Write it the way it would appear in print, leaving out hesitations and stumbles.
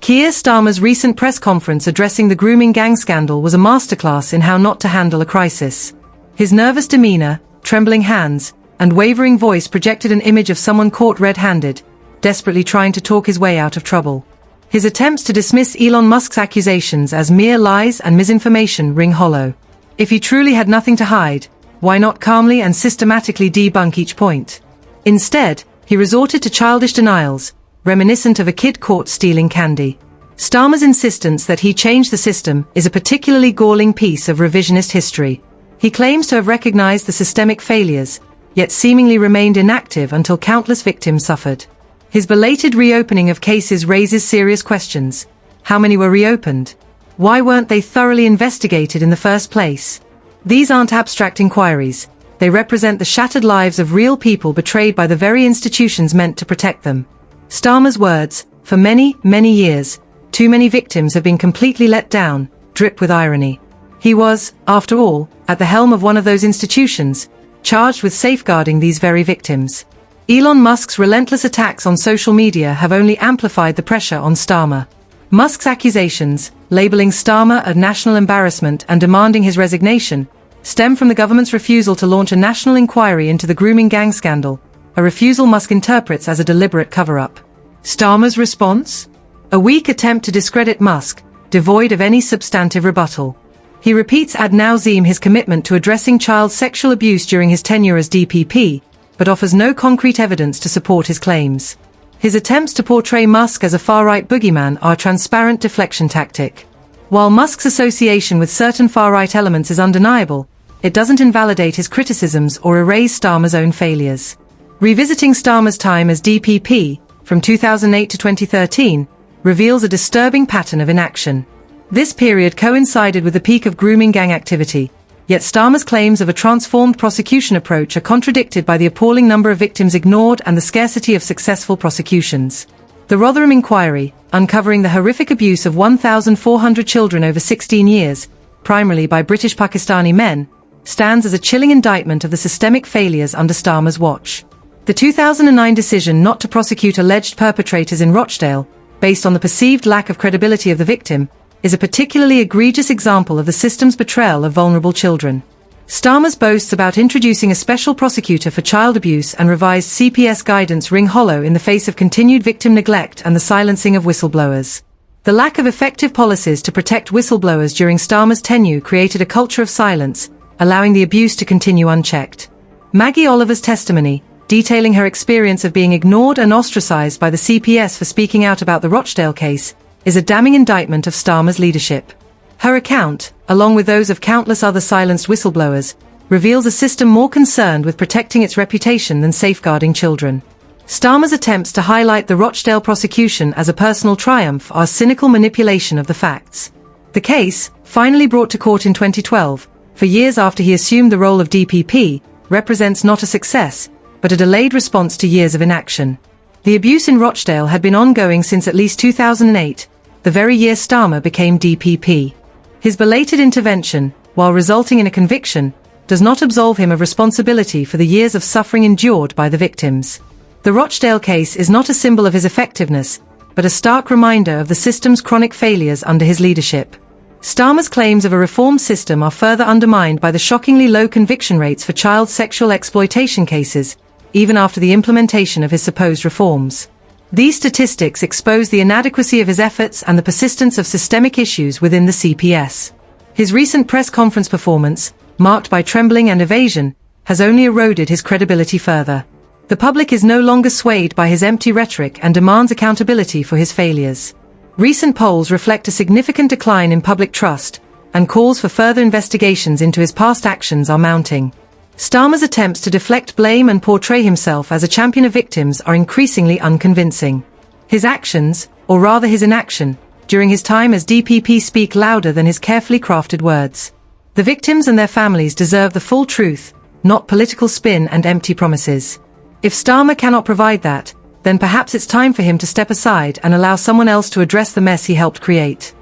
Keir Starmer's recent press conference addressing the grooming gang scandal was a masterclass in how not to handle a crisis. His nervous demeanor, trembling hands, and wavering voice projected an image of someone caught red-handed, desperately trying to talk his way out of trouble. His attempts to dismiss Elon Musk's accusations as mere lies and misinformation ring hollow. If he truly had nothing to hide, why not calmly and systematically debunk each point? Instead, he resorted to childish denials, reminiscent of a kid caught stealing candy. Starmer's insistence that he changed the system is a particularly galling piece of revisionist history. He claims to have recognized the systemic failures, yet seemingly remained inactive until countless victims suffered. His belated reopening of cases raises serious questions. How many were reopened? Why weren't they thoroughly investigated in the first place? These aren't abstract inquiries. They represent the shattered lives of real people betrayed by the very institutions meant to protect them. Starmer's words, "For many, many years, too many victims have been completely let down," drip with irony. He was, after all, at the helm of one of those institutions, charged with safeguarding these very victims. Elon Musk's relentless attacks on social media have only amplified the pressure on Starmer. Musk's accusations, labeling Starmer a national embarrassment and demanding his resignation, stem from the government's refusal to launch a national inquiry into the grooming gang scandal, a refusal Musk interprets as a deliberate cover-up. Starmer's response? A weak attempt to discredit Musk, devoid of any substantive rebuttal. He repeats ad nauseam his commitment to addressing child sexual abuse during his tenure as DPP, but offers no concrete evidence to support his claims. His attempts to portray Musk as a far-right boogeyman are a transparent deflection tactic. While Musk's association with certain far-right elements is undeniable, it doesn't invalidate his criticisms or erase Starmer's own failures. Revisiting Starmer's time as DPP, from 2008 to 2013, reveals a disturbing pattern of inaction. This period coincided with the peak of grooming gang activity, yet Starmer's claims of a transformed prosecution approach are contradicted by the appalling number of victims ignored and the scarcity of successful prosecutions. The Rotherham inquiry, uncovering the horrific abuse of 1,400 children over 16 years, primarily by British Pakistani men, stands as a chilling indictment of the systemic failures under Starmer's watch. The 2009 decision not to prosecute alleged perpetrators in Rochdale, based on the perceived lack of credibility of the victim, is a particularly egregious example of the system's betrayal of vulnerable children. Starmer's boasts about introducing a special prosecutor for child abuse and revised CPS guidance ring hollow in the face of continued victim neglect and the silencing of whistleblowers. The lack of effective policies to protect whistleblowers during Starmer's tenure created a culture of silence, allowing the abuse to continue unchecked. Maggie Oliver's testimony, detailing her experience of being ignored and ostracized by the CPS for speaking out about the Rochdale case, is a damning indictment of Starmer's leadership. Her account, along with those of countless other silenced whistleblowers, reveals a system more concerned with protecting its reputation than safeguarding children. Starmer's attempts to highlight the Rochdale prosecution as a personal triumph are cynical manipulation of the facts. The case, finally brought to court in 2012, for years after he assumed the role of DPP, represents not a success, but a delayed response to years of inaction. The abuse in Rochdale had been ongoing since at least 2008, the very year Starmer became DPP. His belated intervention, while resulting in a conviction, does not absolve him of responsibility for the years of suffering endured by the victims. The Rochdale case is not a symbol of his effectiveness, but a stark reminder of the system's chronic failures under his leadership. Starmer's claims of a reformed system are further undermined by the shockingly low conviction rates for child sexual exploitation cases, even after the implementation of his supposed reforms. These statistics expose the inadequacy of his efforts and the persistence of systemic issues within the CPS. His recent press conference performance, marked by trembling and evasion, has only eroded his credibility further. The public is no longer swayed by his empty rhetoric and demands accountability for his failures. Recent polls reflect a significant decline in public trust, and calls for further investigations into his past actions are mounting. Starmer's attempts to deflect blame and portray himself as a champion of victims are increasingly unconvincing. His actions, or rather his inaction, during his time as DPP speak louder than his carefully crafted words. The victims and their families deserve the full truth, not political spin and empty promises. If Starmer cannot provide that, then perhaps it's time for him to step aside and allow someone else to address the mess he helped create.